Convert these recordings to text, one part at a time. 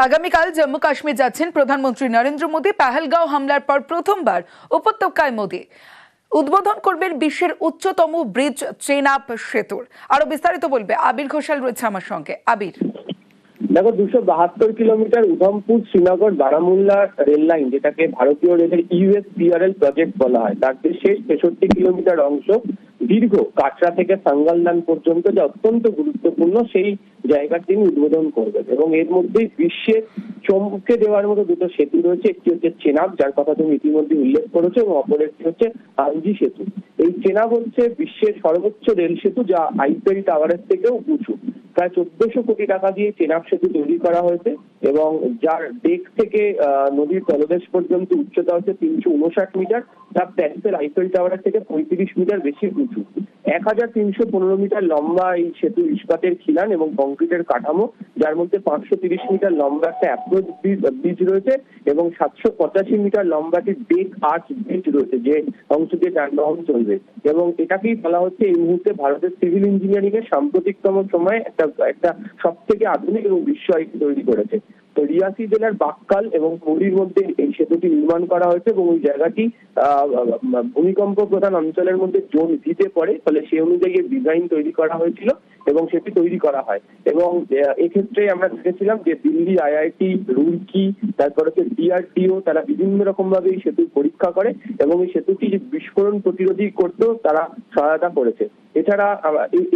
আগামীকাল জম্মু কাশ্মীর যাচ্ছেন প্রধানমন্ত্রী নরেন্দ্র মোদী। পাহেলগাঁও হামলার পর প্রথমবার উপত্যকায় মোদী উদ্বোধন করবেন বিশ্বের উচ্চতম ব্রিজ চেনাব সেতুর। আরো বিস্তারিত বলবে আবির ঘোষাল, রয়েছে আমার সঙ্গে। আবির, দেখো 272 kilometre Udhampur Srinagar Baramulla rail line, যেটাকে ভারতীয় রেলের ইউএসপিআরএল প্রজেক্ট বলা হয়, তার যে শেষ 63 কিলোমিটার অংশ দীর্ঘ কাটরা থেকে সাঙ্গালদান পর্যন্ত, যা অত্যন্ত গুরুত্বপূর্ণ, সেই জায়গাটি তিনি উদ্বোধন করবেন। এবং এর মধ্যেই বিশ্বে চমকে দেওয়ার মতো দুটো সেতু রয়েছে। একটি হচ্ছে চেনাব, যার কথা তুমি ইতিমধ্যে উল্লেখ করেছো, এবং অপরটি হচ্ছে আঞ্জি সেতু। এই চেনাব হচ্ছে বিশ্বের সর্বোচ্চ রেল সেতু, যা আইফেল টাওয়ারের থেকেও উঁচু। প্রায় 1400 কোটি টাকা দিয়ে চেনাব সেতু তৈরি করা হয়েছে, এবং যার ডেক থেকে নদীর তলদেশ পর্যন্ত উচ্চতা হচ্ছে 359 মিটার। তার প্যারিসের আইফেল টাওয়ারের থেকে 35 মিটার বেশি উঁচু। 1315 মিটার লম্বা এই সেতু ইস্পাতের খিলান এবং কংক্রিটের কাঠামো, যার মধ্যে 530 মিটার লম্বা একটা অ্যাপ্রোচ ব্রিজ রয়েছে এবং 785 মিটার লম্বা একটি ডেক আর্চ ব্রিজ রয়েছে, যে অংশ দিয়ে যানবাহন চলবে। এবং এটাকেই বলা হচ্ছে এই মুহূর্তে ভারতের সিভিল ইঞ্জিনিয়ারিং এর সাম্প্রতিকতম সময়ে একটা সব থেকে আধুনিক এবং বিশ্বায়িত তৈরি করেছে। তো রিয়াসি জেলার বাক্কাল এবং পুরীর মধ্যে এই সেতুটি নির্মাণ করা হয়েছে, এবং ওই জায়গাটি ভূমিকম্প প্রধান অঞ্চলের মধ্যে জোন ভিতে পড়ে, ফলে সেই অনুযায়ী ডিজাইন তৈরি করা হয়েছিল এবং সেটি তৈরি করা হয়। এবং এক্ষেত্রে আমরা দেখেছিলাম যে দিল্লি আইআইটি, রুরকি, তারপর হচ্ছে ডিআরডিও, তারা বিভিন্ন রকম ভাবে এই সেতুর পরীক্ষা করে এবং এই সেতুটি বিস্ফোরণ প্রতিরোধী করতেও তারা সহায়তা করেছে। এছাড়া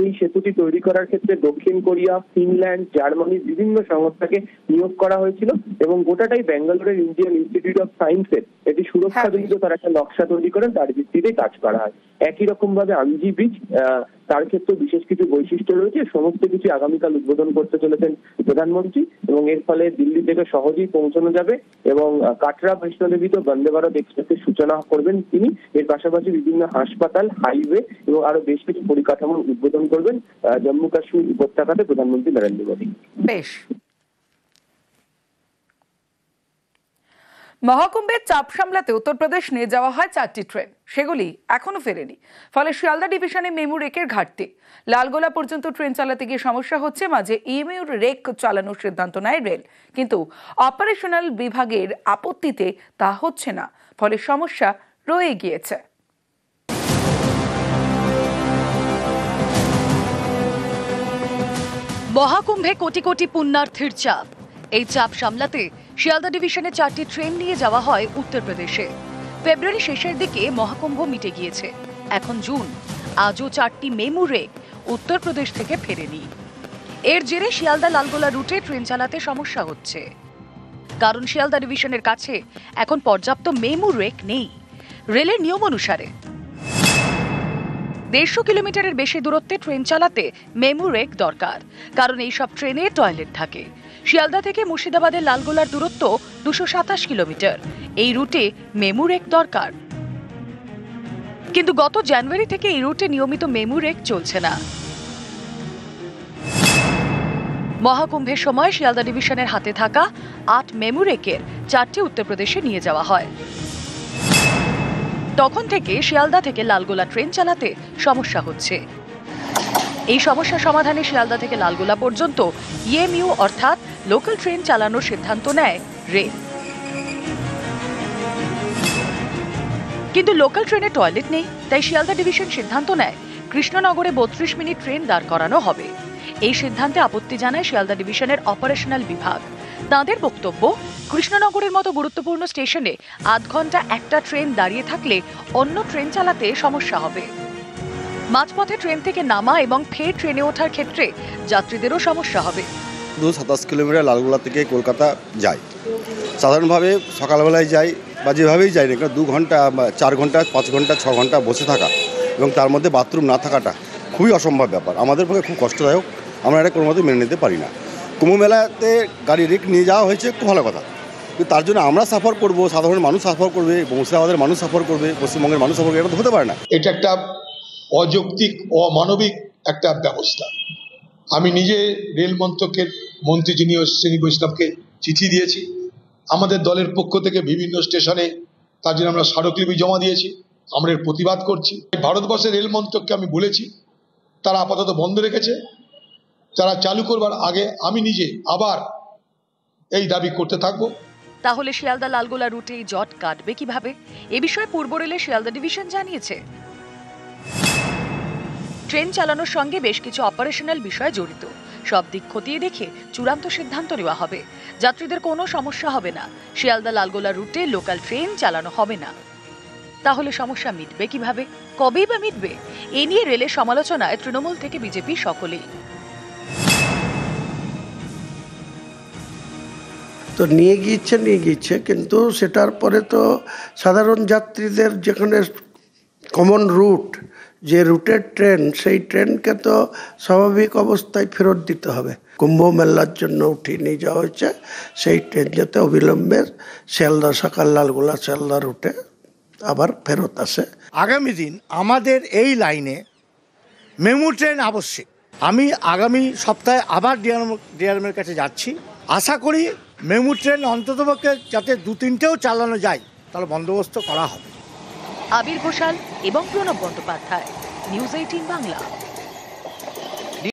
এই সেতুটি তৈরি করার ক্ষেত্রে দক্ষিণ কোরিয়া, ফিনল্যান্ড, জার্মানির বিভিন্ন সংস্থাকে নিয়োগ করা হয়েছিল, এবং গোটাটাই ব্যাঙ্গালোরের ইন্ডিয়ান ইনস্টিটিউট অফ সায়েন্সের এটি সুরক্ষাজনিত তার একটা নকশা তৈরি করেন, তার ভিত্তিতেই কাজ করা হয়। একই রকম ভাবে আঞ্জি ব্রিজ, তার ক্ষেত্রে বিশেষ কিছু বৈশিষ্ট্য রয়েছে। সমস্ত কিছু আগামীকাল উদ্বোধন করতে চলেছেন প্রধানমন্ত্রী, এবং এর ফলে দিল্লি থেকে সহজেই পৌঁছানো যাবে। এবং কাটরা বৈষ্ণোদেবীতে বন্দে ভারত এক্সপ্রেসের সূচনা করবেন তিনি। এর পাশাপাশি বিভিন্ন হাসপাতাল, হাইওয়ে এবং আরো বেশ কিছু পরিকাঠামোর উদ্বোধন করবেন জম্মু কাশ্মীর উপত্যকাতে প্রধানমন্ত্রী নরেন্দ্র মোদী। বেশ। মহাকুম্ভের চাপ সামলাতে উত্তরপ্রদেশ নিয়ে যাওয়া হয় 4টি ট্রেন, সেগুলি এখনো ফেরেনি। ফলে শিয়ালদা ডিভিশনে মেমু রেকের ঘাটতি। লালগোলা পর্যন্ত ট্রেন চালাতে গিয়ে সমস্যা হচ্ছে, মাঝে ইএমইউর রেক চালানোর সিদ্ধান্ত নেয় রেল, কিন্তু অপারেশনাল বিভাগের আপত্তিতে তা হচ্ছে না, ফলে সমস্যা রয়ে গিয়েছে। মহাকুম্ভে কোটি কোটি পুণ্যার্থীর চাপ। এই চাপ সামলাতে শিয়ালদা ডিভিশনে 4টি ট্রেন নিয়ে যাওয়া হয় উত্তরপ্রদেশে। ফেব্রুয়ারি শেষের দিকে মহাকুম্ভ মিটে গিয়েছে, এখন জুন, আজও 4টি মেমু রেক উত্তরপ্রদেশ থেকে ফেরেনি। এর জেরে শিয়ালদা লালগোলা রুটে ট্রেন চালাতে সমস্যা হচ্ছে, কারণ শিয়ালদা ডিভিশনের কাছে এখন পর্যাপ্ত মেমু রেক নেই। রেলের নিয়ম অনুসারে 150 কিলোমিটারের বেশি দূরত্বে ট্রেন চালাতে মেমু রেক দরকার, কারণ এইসব ট্রেনে টয়লেট থাকে। শিয়ালদা থেকে মুর্শিদাবাদের লালগোলার দূরত্ব 227 কিলোমিটার। এই রুটে মেমু রেক দরকার, কিন্তু গত জানুয়ারি থেকে এই রুটে নিয়মিত মেমু রেক চলছে না। মহাকুম্ভের সময় শিয়ালদা ডিভিশনের হাতে থাকা 8 মেমু রেকের 4টি উত্তরপ্রদেশে নিয়ে যাওয়া হয়। তখন থেকে শিয়ালদা থেকে লালগোলা ট্রেন চালাতে সমস্যা হচ্ছে। এই সমস্যা সমাধানে শিয়ালদা থেকে লালগোলা পর্যন্ত ইএমইউ অর্থাৎ লোকাল ট্রেন চালানোর সিদ্ধান্ত নেয় রেল, কিন্তু লোকাল ট্রেনে টয়লেট নেই, তাই শিয়ালদা ডিভিশন সিদ্ধান্ত নেয় কৃষ্ণনগরে 32 মিনিট ট্রেন দাঁড় করানো হবে। এই সিদ্ধান্তে আপত্তি জানায় শিয়ালদা ডিভিশনের অপারেশনাল বিভাগ। তাঁদের বক্তব্য, কৃষ্ণনগরের মতো গুরুত্বপূর্ণ স্টেশনে আধ ঘন্টা একটা ট্রেন দাঁড়িয়ে থাকলে অন্য ট্রেন চালাতে সমস্যা হবে। মাঝপথে ট্রেন থেকে নামা এবং ফের ট্রেনে ওঠার ক্ষেত্রে যাত্রীদেরও সমস্যা হবে। 227 কিলোমিটার লালগোলা থেকে কলকাতা যায়, সাধারণভাবে সকালবেলায় যাই বা যেভাবেই যাই না, 2 ঘন্টা, 4 ঘন্টা, 5 ঘন্টা, 6 ঘন্টা বসে থাকা এবং তার মধ্যে বাথরুম না থাকাটা খুবই অসম্ভব ব্যাপার। আমাদের পক্ষে খুব কষ্টদায়ক, আমরা এটা কোনো মতে মেনে নিতে পারি না। কুম্ভ মেলাতে গাড়ি রেক নিয়ে যাওয়া হয়েছে, খুব ভালো কথা, কিন্তু তার জন্য আমরা সাফার করব, সাধারণ মানুষ সাফার করবে, মুর্শিদাবাদের মানুষ সাফার করবে, পশ্চিমবঙ্গের মানুষ সাফার করবে, এটা তো হতে পারে না। এটা একটা অযৌক্তিক, অমানবিক একটা ব্যবস্থা। আমি নিজে রেল মন্ত্রকের মন্ত্রী যিনি শ্রেণী বৈষ্ণবকে চিঠি দিয়েছি। আমাদের দলের পক্ষ থেকে বিভিন্ন স্টেশনে তার জন্য আমরা স্মারকলিপি জমা দিয়েছি, আমরা এর প্রতিবাদ করছি। ভারতবর্ষের রেল মন্ত্রককে আমি বলেছি, তারা আপাতত বন্ধ রেখেছে। তারা চালু করবার আগে আমি নিজে আবার এই দাবি করতে থাকবো। তাহলে শিয়ালদা লালগোলা রুটে এই জট কাটবে কিভাবে? এ বিষয়ে পূর্ব রেলের শিয়ালদা ডিভিশন জানিয়েছে, ট্রেন চালানোর সঙ্গে বেশ কিছু অপারেশনাল বিষয় জড়িত। সব দিক খতিয়ে দেখে চূড়ান্ত সিদ্ধান্ত নেওয়া হবে। যাত্রীদের কোনো সমস্যা হবে না। শিয়ালদা লালগোলা রুটে লোকাল ট্রেন চালানো হবে না। তাহলে সমস্যা মিটবে কিভাবে? কবেই বা মিটবে? এ নিয়ে রেলের সমালোচনায় তৃণমূল থেকে বিজেপি সকলেই। তো নিয়ে গিয়েছে, কিন্তু সেটার পরে তো সাধারণ যাত্রীদের যেখানে কমন রুট, যে রুটের ট্রেন, সেই ট্রেনকে তো স্বাভাবিক অবস্থায় ফেরত দিতে হবে। কুম্ভ মেলার জন্য উঠিয়ে নিয়ে যাওয়া হয়েছে সেই ট্রেন, যাতে অবিলম্বে শিয়ালদা সকাল লালগোলা শিয়ালদা রুটে আবার ফেরত আসে। আগামী দিন আমাদের এই লাইনে মেমু ট্রেন আবশ্যক। আমি আগামী সপ্তাহে আবার ডিআরএমের কাছে যাচ্ছি। আশা করি মেমু ট্রেন অন্ততপক্ষে যাতে 2-3টেও চালানো যায়, তাহলে বন্দোবস্ত করা হবে। আবির ঘোষাল এবং প্রণব বন্দ্যোপাধ্যায়, নিউজ 18 বাংলা।